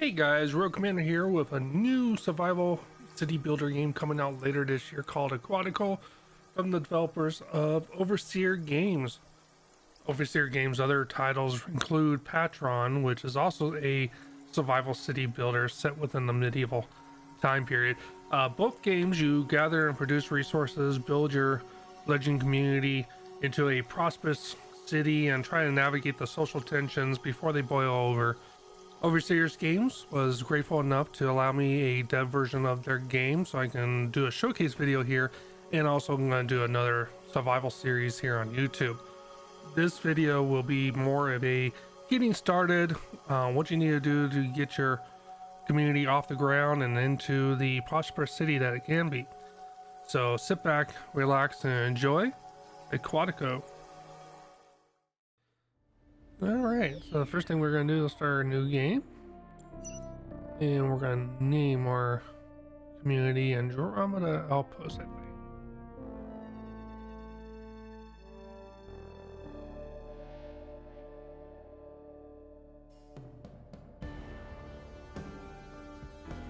Hey guys, RogueCmdr here with a new survival city builder game coming out later this year called Aquatico from the developers of Overseer Games. Overseer Games' other titles include Patron, which is also a survival city builder set within the medieval time period. Both games, you gather and produce resources, build your legend community into a prosperous city, and try to navigate the social tensions before they boil over. Overseers Games was grateful enough to allow me a dev version of their game so I can do a showcase video here, and also I'm going to do another survival series here on YouTube. This video will be more of a getting started, what you need to do to get your community off the ground and into the prosperous city that it can be. So sit back, relax, and enjoy Aquatico. Alright, so the first thing we're going to do is start a new game. And we're going to name our community Andromeda Outpost, I think.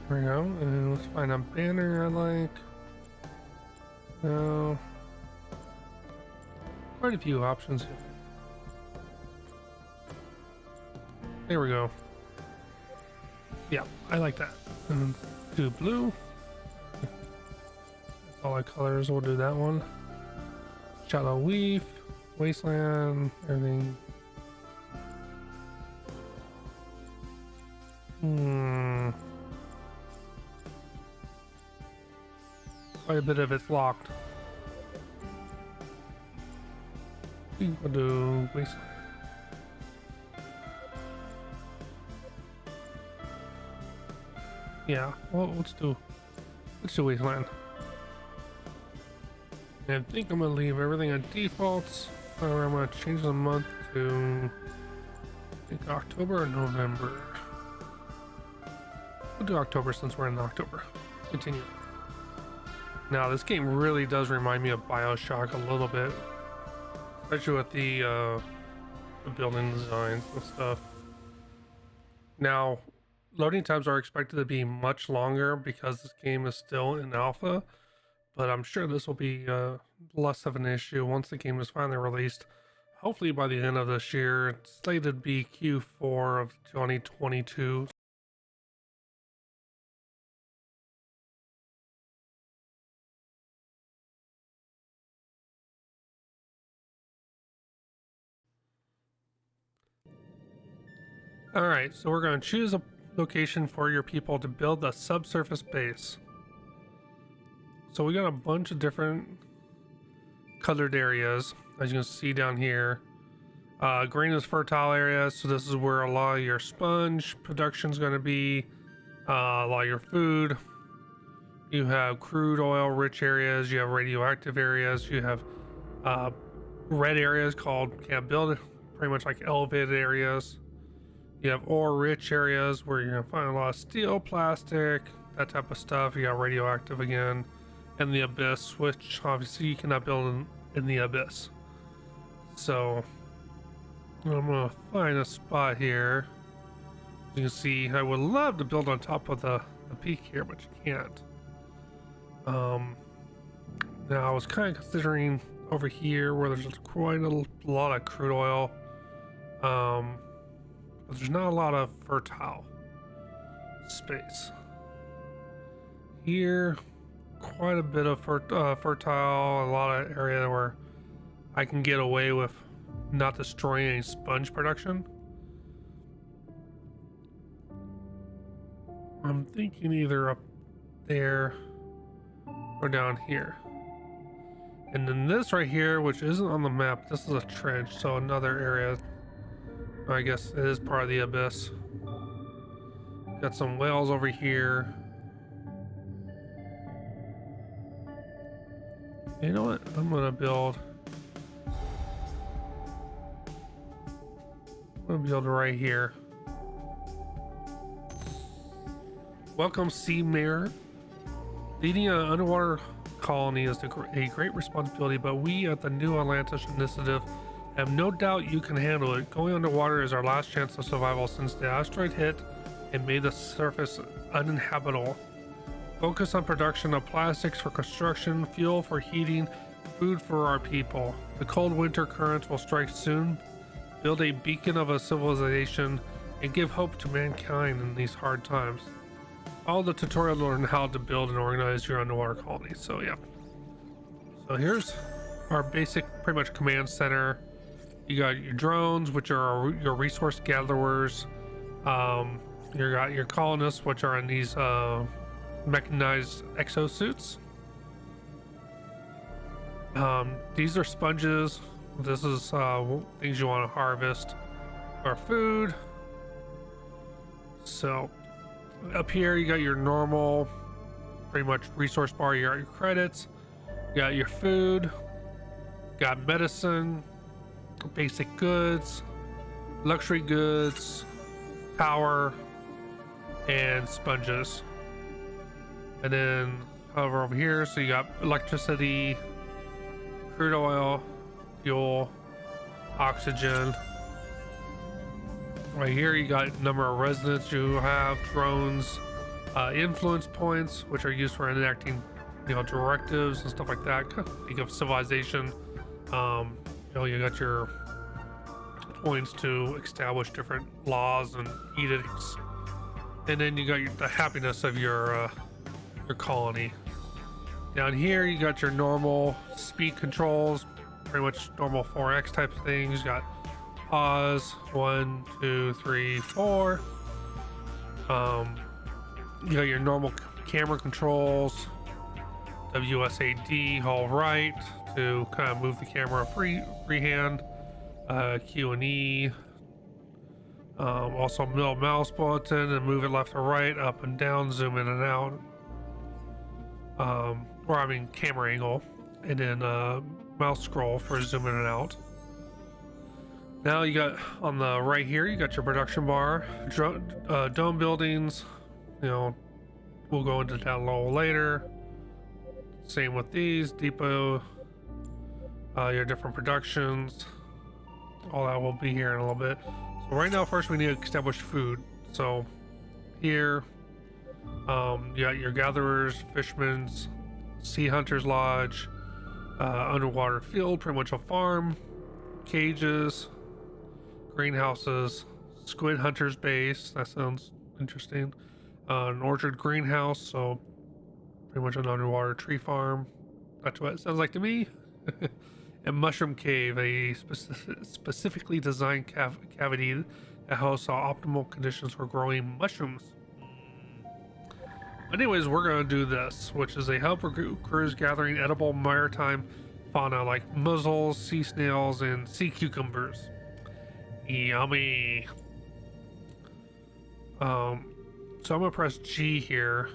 There we go, and let's find a banner I like. No. Quite a few options here. There we go. Yeah, I like that. And do blue. That's all our colors. We'll do that one. Shallow Reef, Wasteland, everything. Quite a bit of it's locked. We'll do Wasteland. Yeah, well, let's do Wasteland. And I think I'm gonna leave everything on defaults. Or I'm gonna change the month to I think October or November. We'll do October since we're in October. Continue. Now this game really does remind me of BioShock a little bit, especially with the building designs and stuff. Now, loading times are expected to be much longer because this game is still in alpha, but I'm sure this will be less of an issue once the game is finally released. Hopefully by the end of this year. It's slated to be Q4 of 2022. Alright, so we're going to choose a location for your people to build a subsurface base. So we got a bunch of different colored areas, as you can see down here. Green is fertile areas, so this is where a lot of your sponge production is going to be, a lot of your food. You have crude oil rich areas, you have radioactive areas, you have red areas called can't build, pretty much like elevated areas. You have ore rich areas where you're gonna find a lot of steel, plastic, that type of stuff. You got radioactive again, and the abyss, which obviously you cannot build in the abyss. So I'm gonna find a spot here. You can see I would love to build on top of the peak here, but you can't. Now I was kind of considering over here where there's quite a lot of crude oil. But there's not a lot of fertile space. Here, quite a bit of fertile, a lot of area where I can get away with not destroying any sponge production. I'm thinking either up there or down here. And then this right here, which isn't on the map, this is a trench, so another area. I guess it is part of the abyss. Got some wells over here. You know what? I'm gonna build right here. Welcome, Sea Mare. Leading an underwater colony is a great responsibility, but we at the New Atlantis Initiative have no doubt you can handle it. Going underwater is our last chance of survival since the asteroid hit and made the surface uninhabitable. Focus on production of plastics for construction, fuel for heating, food for our people. The cold winter currents will strike soon. Build a beacon of a civilization and give hope to mankind in these hard times. Follow the tutorial to learn how to build and organize your underwater colony. So yeah. So here's our basic, pretty much command center. You got your drones, which are your resource gatherers. You got your colonists, which are in these mechanized exosuits. These are sponges. This is things you want to harvest for food. So up here you got your normal, pretty much resource bar. You got your credits, you got your food, got medicine, basic goods, luxury goods, power, and sponges. And then over here, so you got electricity, crude oil, fuel, oxygen. Right here you got number of residents you have, drones, influence points, which are used for enacting, directives and stuff like that. Think of civilization. You got your points to establish different laws and edicts, and then you got the happiness of your colony. Down here you got your normal speed controls, pretty much normal 4x type of things. You got pause, 1, 2, 3, 4. You got your normal camera controls, WSAD, hold right to kind of move the camera freehand, Q and E, also middle mouse button and move it left or right, up and down, zoom in and out, or I mean camera angle, and then mouse scroll for zoom in and out. Now you got on the right here, you got your production bar, dome buildings. We'll go into that a little later. Same with these depot, your different productions. All that will be here in a little bit. So right now, first we need to establish food. So here, you got your gatherers, fishermen's, sea hunters lodge, underwater field, pretty much a farm, cages, greenhouses, squid hunters base. That sounds interesting. An orchard greenhouse, so pretty much an underwater tree farm. That's what it sounds like to me. And mushroom cave, a specifically designed cavity that hosts optimal conditions for growing mushrooms. Anyways, we're gonna do this, which is a hub for crews gathering edible maritime fauna like mussels, sea snails, and sea cucumbers. Yummy. So I'm gonna press G here,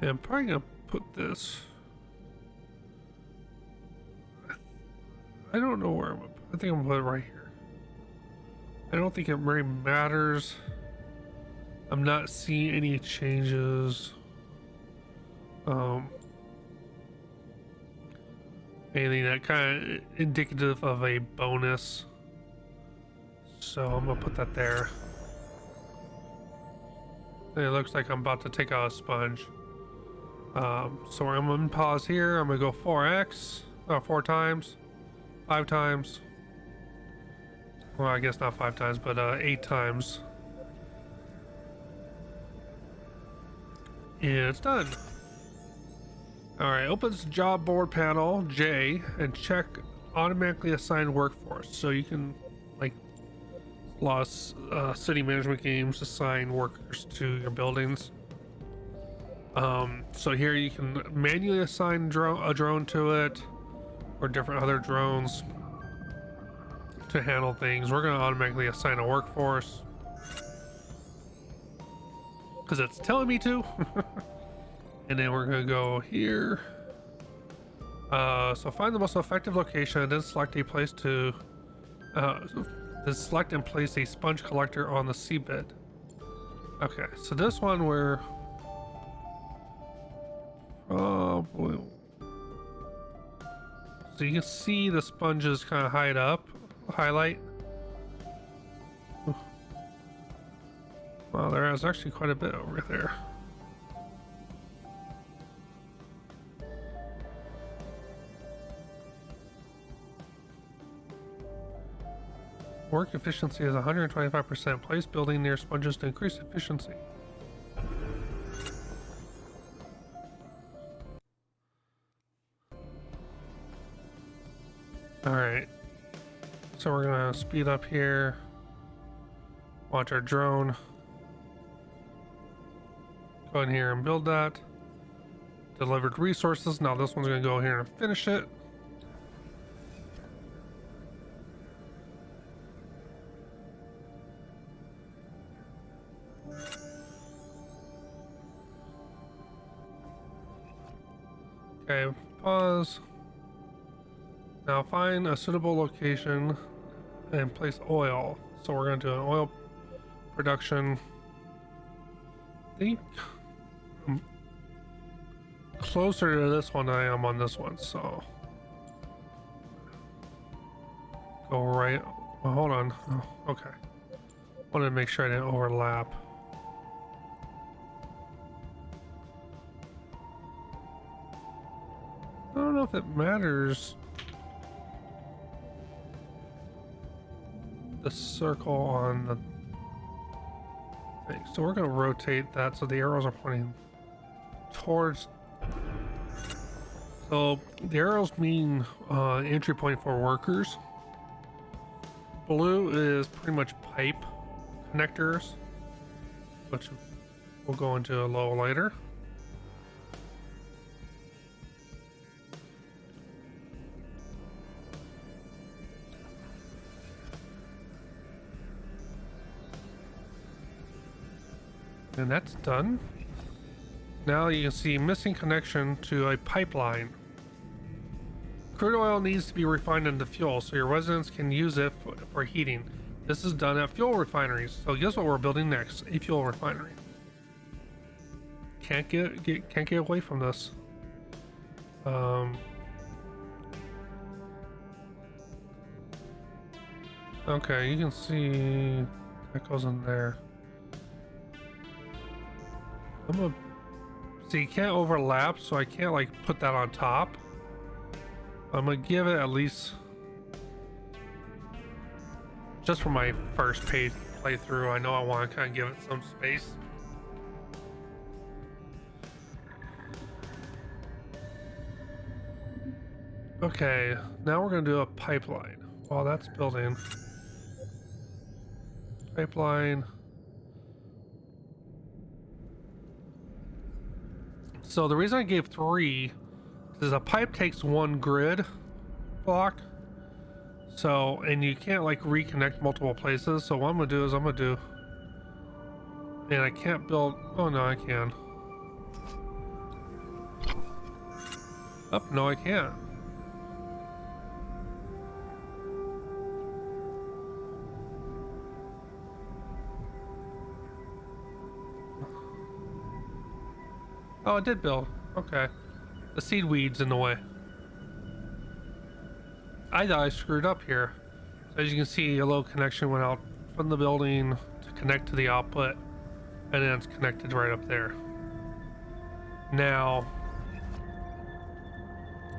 and I'm probably gonna put this. I don't know where I think I'm gonna put it right here. I don't think it really matters. I'm not seeing any changes. Anything that kind of indicative of a bonus. So I'm gonna put that there. It looks like I'm about to take out a sponge. So I'm gonna pause here. I'm gonna go 4x, 4 times, 5 times. Well, I guess not 5 times, but 8 times. And it's done. Alright, opens job board panel, J, and check automatically assigned workforce. So you can, like, a lot of city management games assign workers to your buildings. So here you can manually assign a drone to it, or different other drones to handle things. We're going to automatically assign a workforce because it's telling me to. And then we're going to go here. So find the most effective location and then select a place to then select and place a sponge collector on the seabed. Okay, so this one we're probably, so you can see the sponges kind of highlight. Well, there is actually quite a bit over there. Work efficiency is 125%. Place building near sponges to increase efficiency. Alright. So we're gonna speed up here. Watch our drone. Go in here and build that. Delivered resources. Now this one's gonna go here and finish it. Okay, pause. Now find a suitable location and place oil. So we're going to do an oil production. I think I'm closer to this one than I am on this one, so go right. Well, hold on. Oh, okay. Wanted to make sure I didn't overlap. I don't know if it matters. The circle on the thing. So we're going to rotate that so the arrows are pointing towards. So the arrows mean entry point for workers. Blue is pretty much pipe connectors, which we'll go into a little later. And that's done. Now you can see missing connection to a pipeline. Crude oil needs to be refined into fuel so your residents can use it for heating. This is done at fuel refineries. So guess what we're building next? A fuel refinery. Can't get away from this. Okay, you can see that goes in there. I'm gonna see, you can't overlap, so I can't like put that on top. I'm gonna give it at least just for my first playthrough. I know I want to kind of give it some space. Okay, now we're gonna do a pipeline. While that's building, pipeline. So the reason I gave 3 is a pipe takes 1 grid block. So, and you can't like reconnect multiple places. So what I'm gonna do is and I can't build, oh no, I can. Oh, no, I can't. Oh, it did build. Okay. The seed weed's in the way. I thought I screwed up here. So as you can see, a little connection went out from the building to connect to the output, and then it's connected right up there. Now,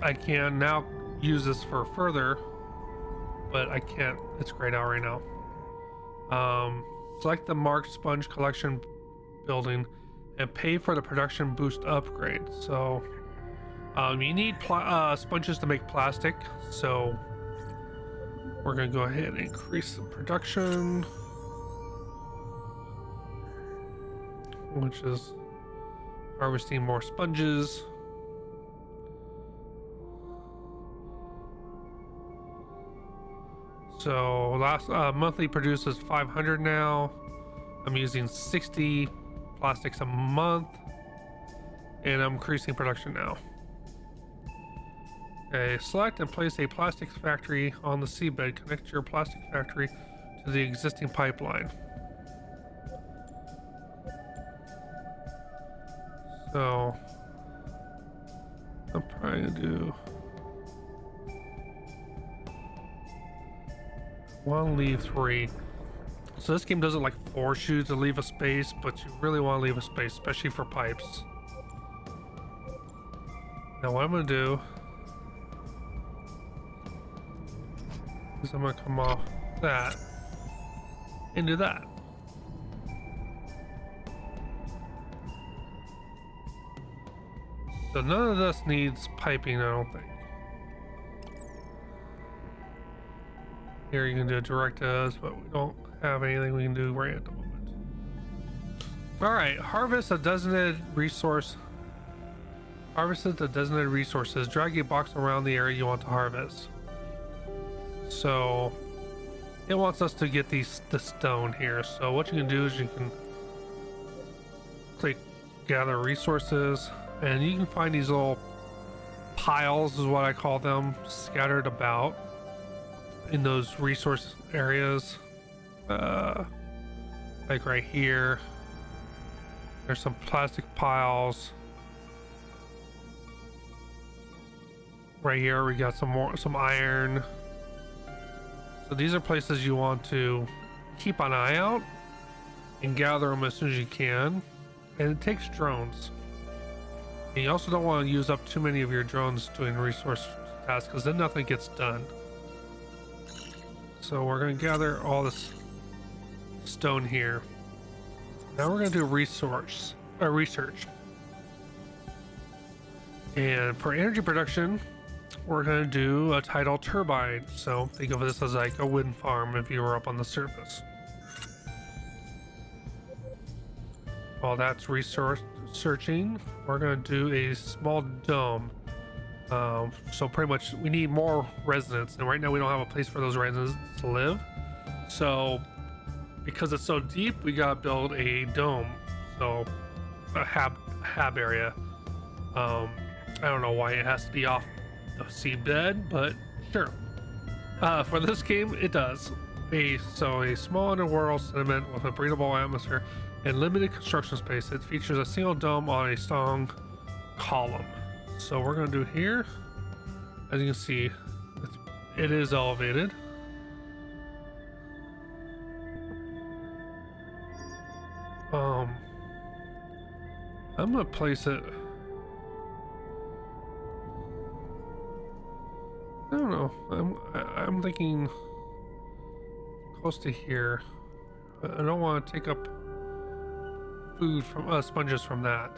I can now use this for further, but I can't. It's grayed out right now. Select the marked sponge collection building and pay for the production boost upgrade. So you need sponges to make plastic, so we're gonna go ahead and increase the production, which is harvesting more sponges. So last monthly produces 500 now. I'm using 60 plastics a month, and I'm increasing production now. Okay, select and place a plastics factory on the seabed. Connect your plastic factory to the existing pipeline. So I'm probably gonna do one, leave 3. So this game doesn't like force you to leave a space, but you really want to leave a space, especially for pipes. Now what I'm gonna do is I'm gonna come off that and do that. So none of this needs piping, I don't think. Here you can do direct as, but we don't have anything we can do right at the moment. Alright, harvest a designated resource. Harvested the designated resources. Drag a box around the area you want to harvest. So it wants us to get the stone here. So what you can do is you can click gather resources, and you can find these little piles, is what I call them, scattered about in those resource areas. Like right here, there's some plastic piles. Right here we got some iron. So these are places you want to keep an eye out and gather them as soon as you can. And it takes drones. And you also don't want to use up too many of your drones doing resource tasks, because then nothing gets done. So we're going to gather all this stone here. Now we're going to do research. And for energy production, we're going to do a tidal turbine. So think of this as like a wind farm if you were up on the surface. While that's resource searching, we're going to do a small dome. So pretty much we need more residents, and right now we don't have a place for those residents to live. So because it's so deep, we got to build a dome. So a hab area. I don't know why it has to be off the seabed, but sure. For this game, it does. A small underworld sediment with a breathable atmosphere and limited construction space. It features a single dome on a strong column. So we're going to do here, as you can see, it is elevated. I'm going to place it, I don't know, I'm thinking close to here. I don't want to take up food from sponges from that.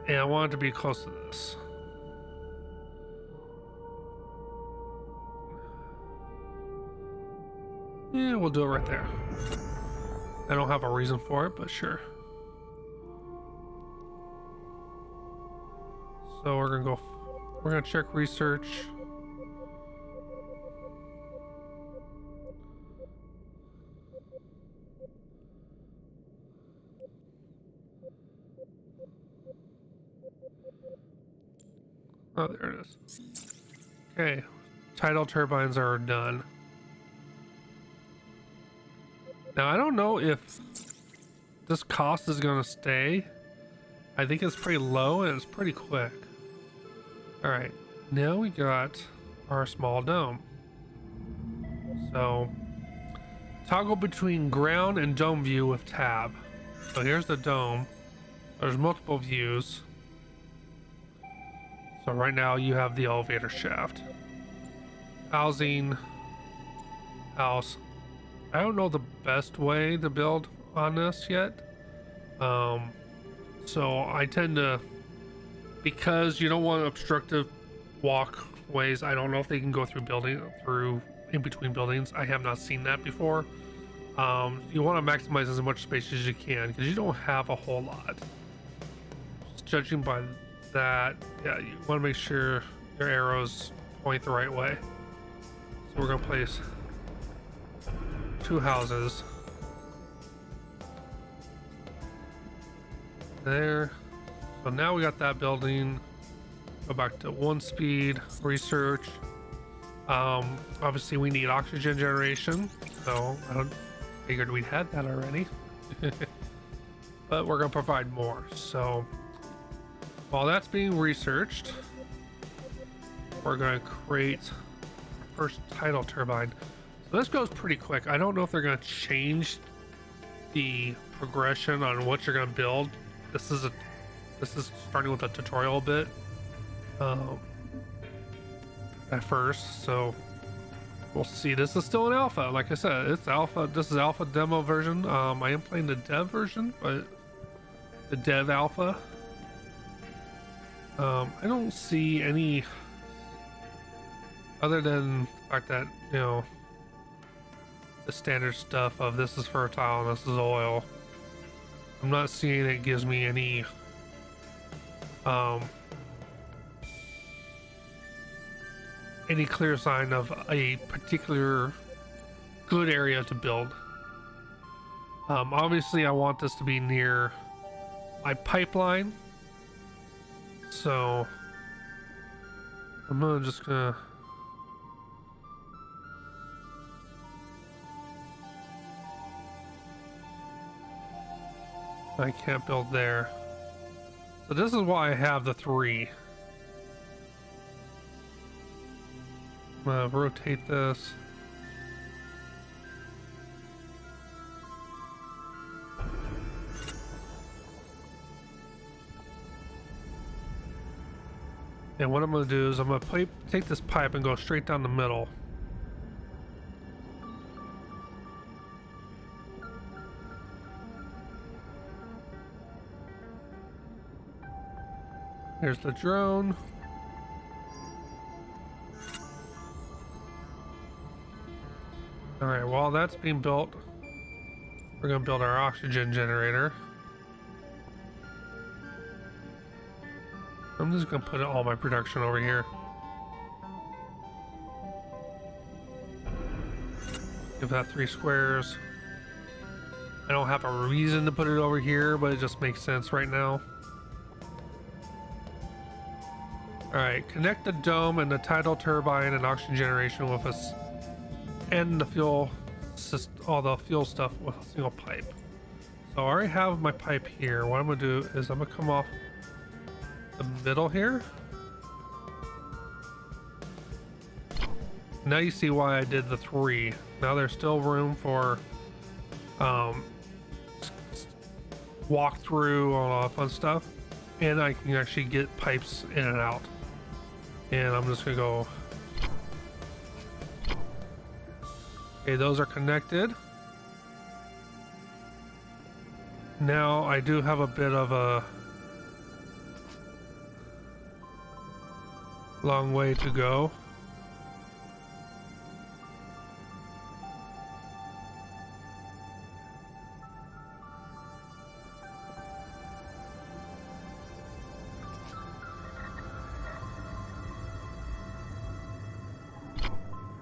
And I want it to be close to this. Yeah, we'll do it right there. I don't have a reason for it, but sure. So we're gonna check research. Oh, there it is. Okay, tidal turbines are done. Now, I don't know if this cost is going to stay. I think it's pretty low and it's pretty quick. All right, now we got our small dome. So, toggle between ground and dome view with tab. So here's the dome. There's multiple views. So right now you have the elevator shaft. Housing. House. I don't know the best way to build on this yet. So I tend to, because you don't want obstructive walkways, I don't know if they can go through in between buildings. I have not seen that before. You want to maximize as much space as you can because you don't have a whole lot. Just judging by that, yeah, you want to make sure your arrows point the right way. So we're gonna place 2 houses there. So now we got that building. Go back to 1 speed research. Obviously we need oxygen generation, so I figured we had that already. But we're gonna provide more. So while that's being researched, we're gonna create our first tidal turbine. So this goes pretty quick. I don't know if they're going to change the progression on what you're going to build. This is starting with a tutorial bit at first, so we'll see. This is still an alpha. Like I said, it's alpha. This is alpha demo version. I am playing the dev version, but the dev alpha. I don't see any other than the fact that, you know, the standard stuff of this is fertile and this is oil. I'm not seeing it gives me any clear sign of a particular good area to build. Obviously I want this to be near my pipeline, so I'm just gonna I can't build there. So this is why I have the 3. I'm gonna rotate this. And what I'm gonna do is I'm gonna take this pipe and go straight down the middle. Here's the drone. All right, while that's being built, we're gonna build our oxygen generator. I'm just gonna put all my production over here. Give that 3 squares. I don't have a reason to put it over here, but it just makes sense right now. Alright, connect the dome and the tidal turbine and oxygen generation with us, and the fuel, all the fuel stuff with a single pipe. So I already have my pipe here. What I'm gonna do is I'm gonna come off the middle here. Now you see why I did the 3. Now there's still room for walk through, all that fun stuff, and I can actually get pipes in and out. And I'm just gonna go. Okay, those are connected. Now I do have a bit of a long way to go.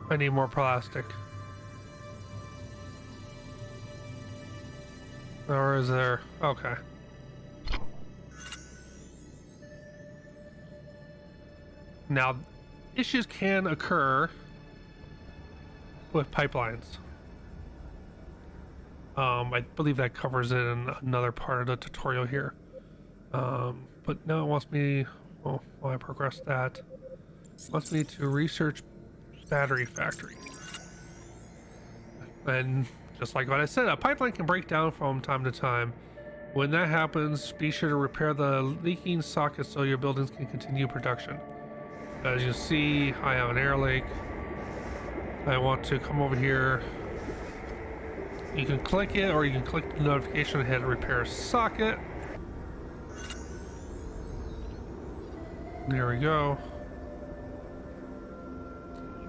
I need more plastic. Or is there? Okay. Now, issues can occur with pipelines. I believe that covers it in another part of the tutorial here. But now it wants me, well, while I progress that, it wants me to research battery factory. And just like what I said, a pipeline can break down from time to time. When that happens, be sure to repair the leaking socket so your buildings can continue production. As you see, I have an air leak. I want to come over here. You can click it, or you can click the notification and hit repair socket. There we go.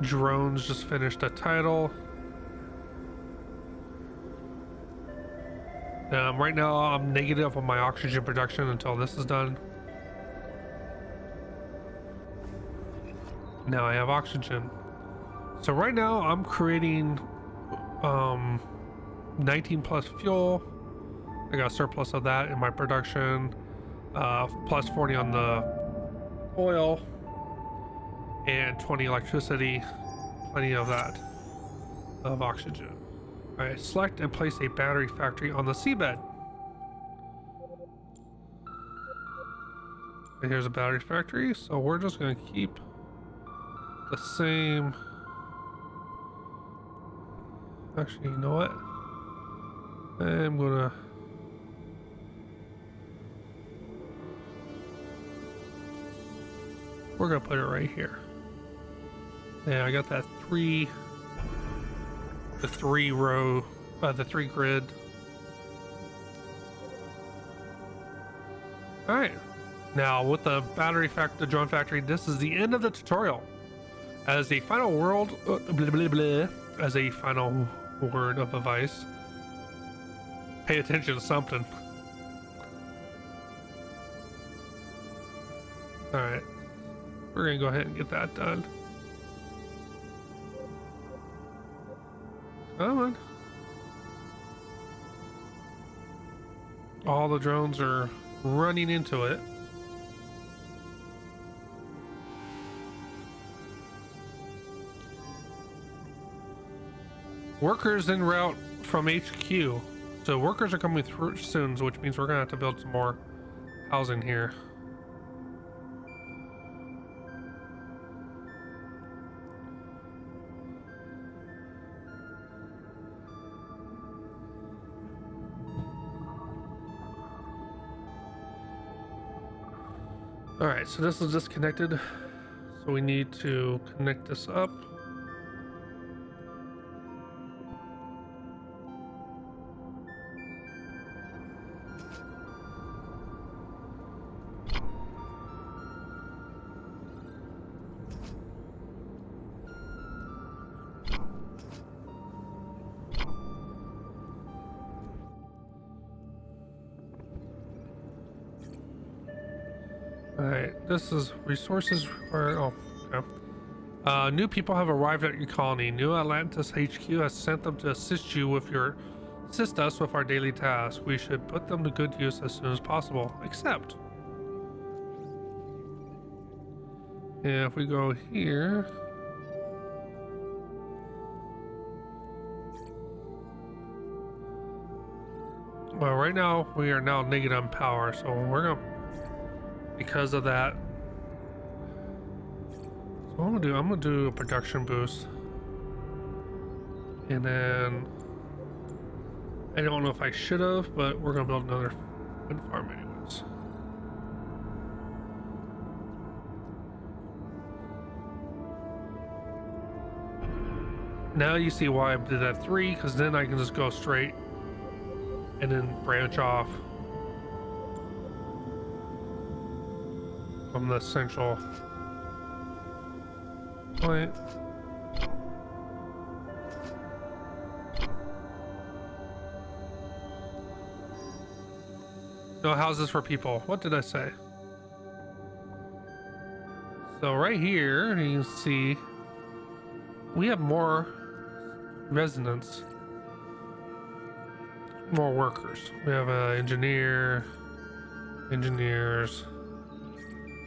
Drones just finished a title. Right now I'm negative on my oxygen production until this is done. Now I have oxygen. So right now I'm creating 19 plus fuel. I got a surplus of that in my production. Plus 40 on the oil. And 20 electricity. Plenty of that. Of oxygen. Alright, select and place a battery factory on the seabed. And here's a battery factory, so we're just going to keep the same Actually, you know what? I'm gonna... We're gonna put it right here. Yeah, I got that the three grid. All right. Now with the the drone factory, this is the end of the tutorial. As a final as a final word of advice, pay attention to something. All right. We're gonna go ahead and get that done. Come on. All the drones are running into it. Workers en route from HQ. So workers are coming through soon, which means we're gonna have to build some more housing here. All right, so this is disconnected, so we need to connect this up. Alright, this is resources required. Oh, okay. New people have arrived at your colony. New Atlantis HQ has sent them to assist us with our daily tasks. We should put them to good use as soon as possible. Except, if we go here, well, right now we are now negative on power, so we're gonna, because of that. So I'm gonna do a production boost, and then I don't know if I should have, but we're gonna build another wind farm anyways. Now you see why I did that 3, because then I can just go straight and then branch off from the central point. No houses for people. What did I say? So right here you can see we have more residents, more workers. We have an engineers,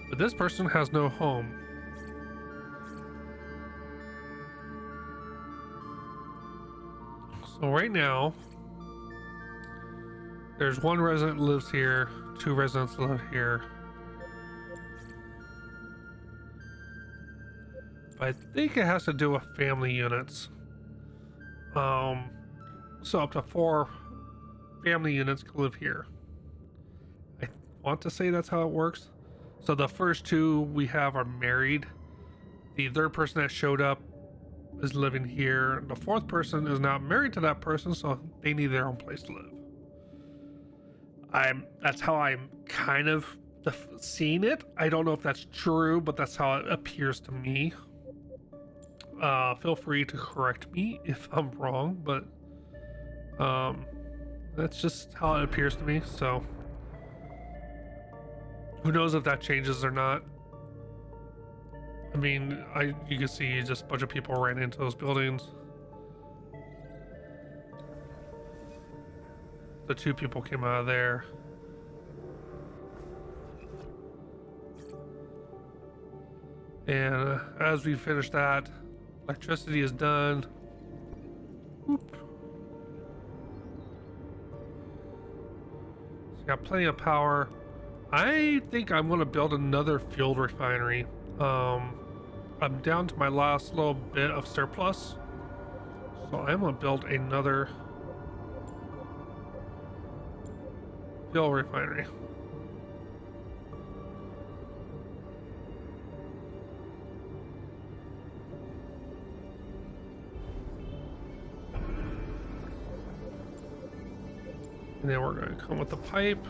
but this person has no home. So right now there's one resident lives here, 2 residents live here. I think it has to do with family units. So up to 4 family units can live here. I want to say that's how it works. So the first 2 we have are married. The third person that showed up is living here. The 4th person is not married to that person, so they need their own place to live. That's how I'm kind of seeing it. I don't know if that's true, but that's how it appears to me. Feel free to correct me if I'm wrong, but that's just how it appears to me. So who knows if that changes or not. I mean, you can see just a bunch of people ran into those buildings. The 2 people came out of there. And as we finish that, electricity is done. Whoop. So got plenty of power. I think I'm going to build another fuel refinery. I'm down to my last little bit of surplus, So I'm gonna build another fuel refinery. And then we're going to come with the pipe.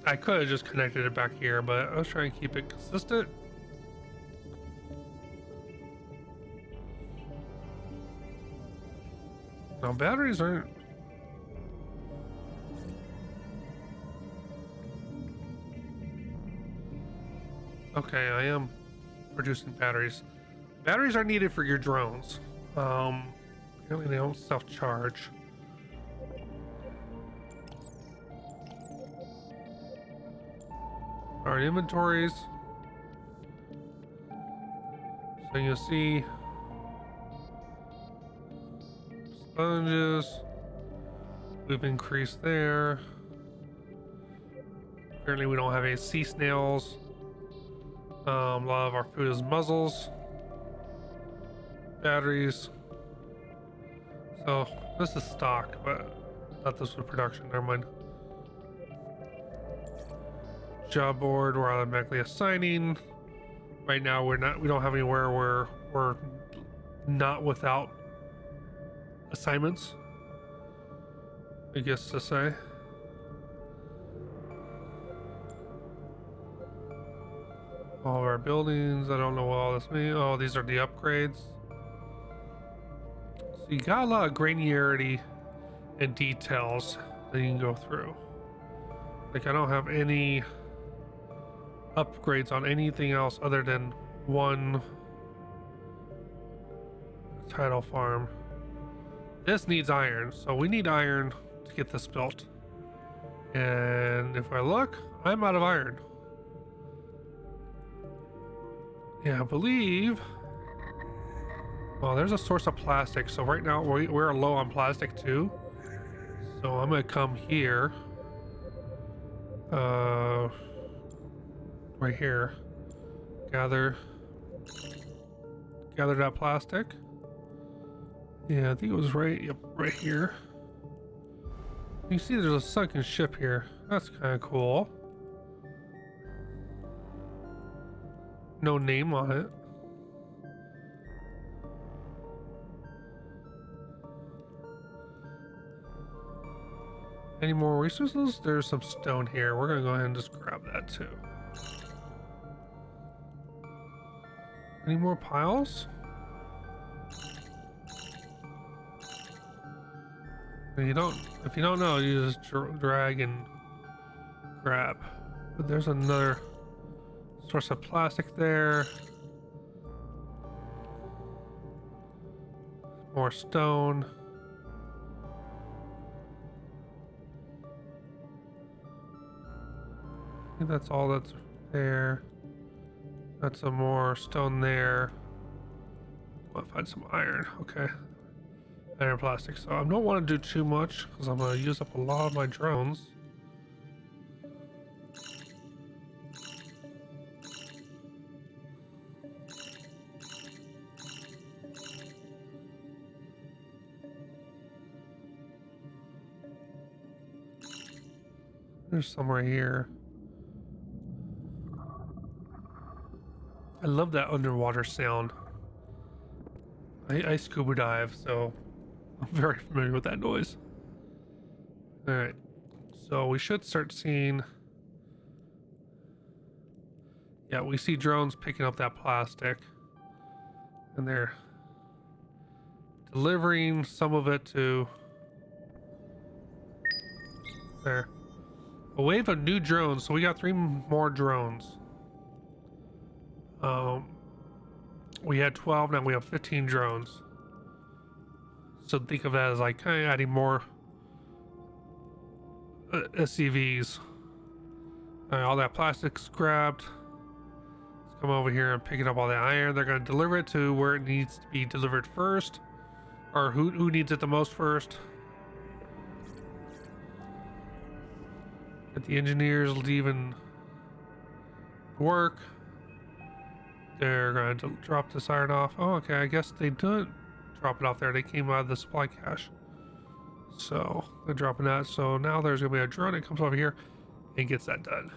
I could have just connected it back here, but I was trying to keep it consistent. Now batteries aren't... Okay, I am producing batteries. Batteries are needed for your drones. Apparently they don't self-charge. Our inventories. So you'll see sponges. We've increased there. Apparently we don't have any sea snails. A lot of our food is mussels. Batteries. So this is stock, but I thought this was production. Never mind. Job board, we're automatically assigning. Right now we don't have anywhere where we're not without assignments, I guess to say. All of our buildings, I don't know what all this means. Oh, these are the upgrades. So you got a lot of granularity and details that you can go through. Like I don't have any upgrades on anything else other than one tidal farm. This needs iron, so we need iron to get this built. And if I look, I'm out of iron. Yeah, I believe. Well, there's a source of plastic, so right now we're low on plastic too. So I'm gonna come here. Right here. Gather that plastic. Yeah, I think it was right here. You see there's a sunken ship here. That's kind of cool. No name on it. Any more resources? There's some stone here. We're gonna go ahead and just grab that too. Any more piles? If you don't know, you just drag and grab. But there's another source of plastic there. More stone. I think that's all that's there. Got some more stone there. I'll find some iron. Okay. Iron plastic. So I don't want to do too much because I'm going to use up a lot of my drones. There's some right here. I love that underwater sound. I scuba dive, so I'm very familiar with that noise. Alright, so we should start seeing... Yeah, we see drones picking up that plastic. And they're delivering some of it to... There. A wave of new drones, so we got 3 more drones. We had 12, now we have 15 drones. So think of that as like kind of adding more SCVs. All that plastic's grabbed. Let's come over here and pick up all the iron. They're going to deliver it to where it needs to be delivered first, or who needs it the most first. Get the engineers leaving work. They're going to drop this iron off. Oh, okay. I guess they didn't drop it off there. They came out of the supply cache. So they're dropping that. So now there's going to be a drone that comes over here and gets that done.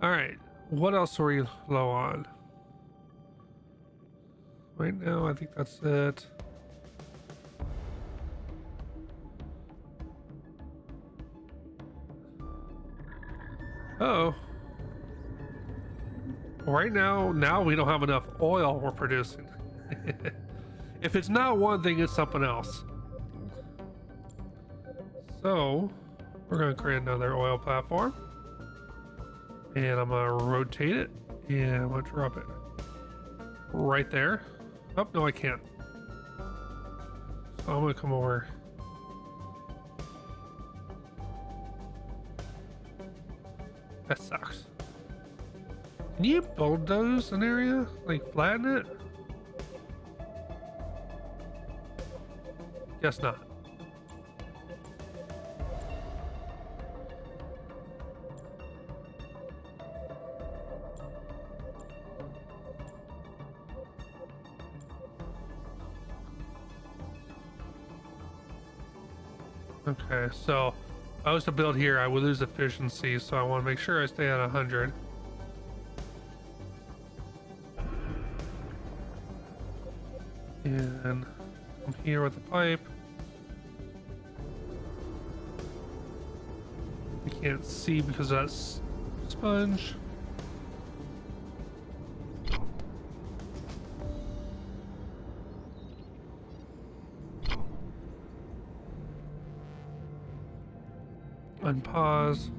All right. What else are we low on? Right now, I think that's it. Uh-oh. Right now we don't have enough oil we're producing. If it's not one thing, it's something else. So we're gonna create another oil platform, and I'm gonna rotate it, and I'm gonna drop it right there. Oh no, I can't. So I'm gonna come over. That sucks. Can you bulldoze an area? Like flatten it? Guess not. Okay, so if I was to build here, I would lose efficiency, so I want to make sure I stay at 100. And I'm here with the pipe. We can't see because that's sponge. Unpause.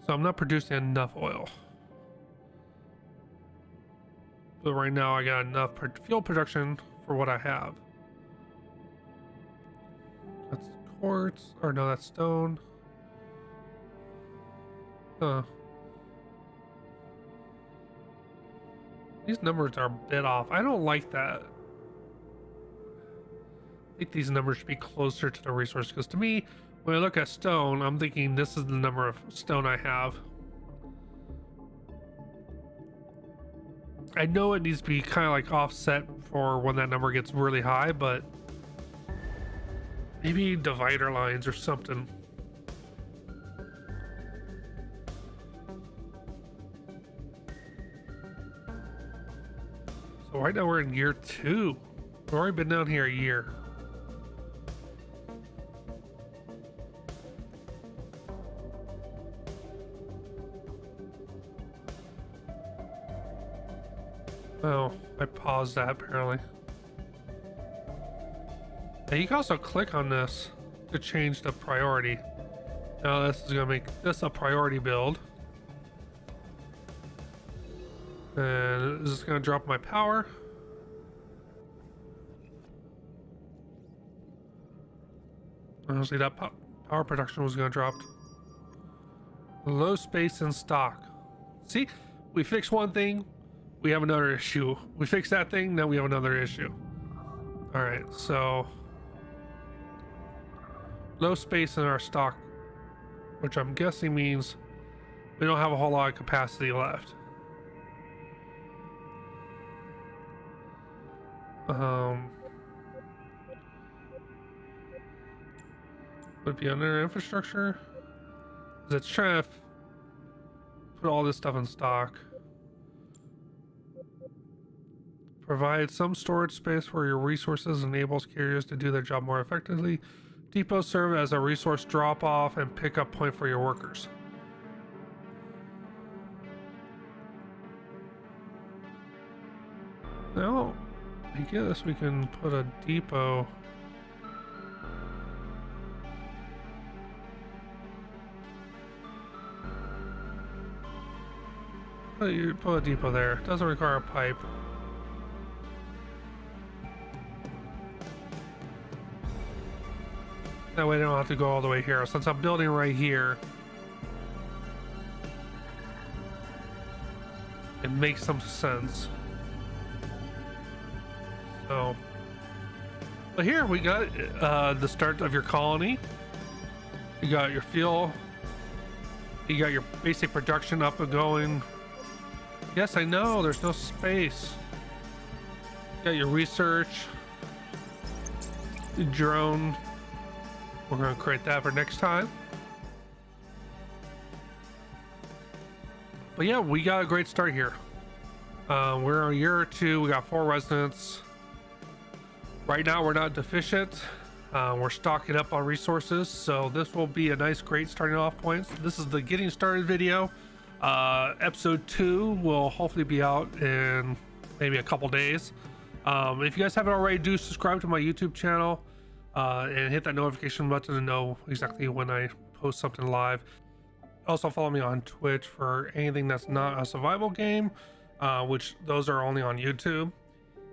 So I'm not producing enough oil. But right now I got enough fuel production for what I have. That's quartz, or no, that's stone. Huh. These numbers are a bit off. I don't like that. I think these numbers should be closer to the resource, because to me, when I look at stone, I'm thinking this is the number of stone I have. I know it needs to be kind of like offset for when that number gets really high, but maybe divider lines or something. So right now we're in year 2. We've already been down here a year. Oh, I paused that apparently. Now you can also click on this to change the priority. Now this is gonna make this a priority build. And this is gonna drop my power. Honestly, that power production was gonna drop. Low space in stock. See, we fixed one thing, we have another issue. We fix that thing, now we have another issue. All right, so low space in our stock, which I'm guessing means we don't have a whole lot of capacity left. Would it be under infrastructure? It's trying to put all this stuff in stock. Provide some storage space for your resources, enables carriers to do their job more effectively. Depots serve as a resource drop-off and pickup point for your workers. Now, I guess we can put a depot. You put a depot there. It doesn't require a pipe. That way I don't have to go all the way here. Since I'm building right here, it makes some sense. So But here we got the start of your colony. You got your fuel. You got your basic production up and going. Yes, I know, there's no space. You got your research. The drone. We're going to create that for next time. But yeah, we got a great start here. We're a year or two. We got 4 residents. Right now, we're not deficient. We're stocking up on resources, so this will be a nice, great starting off point. This is the getting started video. Episode 2 will hopefully be out in maybe a couple days. If you guys haven't already, do subscribe to my YouTube channel and hit that notification button to know exactly when I post something live. Also follow me on Twitch for anything that's not a survival game, which those are only on YouTube.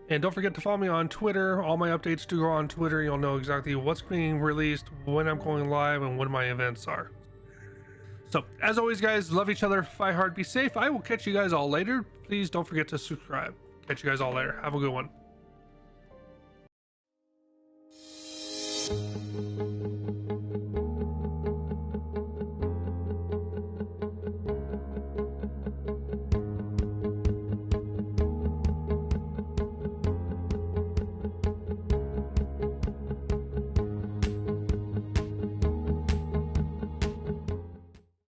And don't forget to follow me on Twitter. All my updates do go on Twitter. You'll know exactly what's being released, when I'm going live, and when my events are. So, as always, guys, love each other, fight hard, be safe. I will catch you guys all later. Please don't forget to subscribe. Catch you guys all later. Have a good one.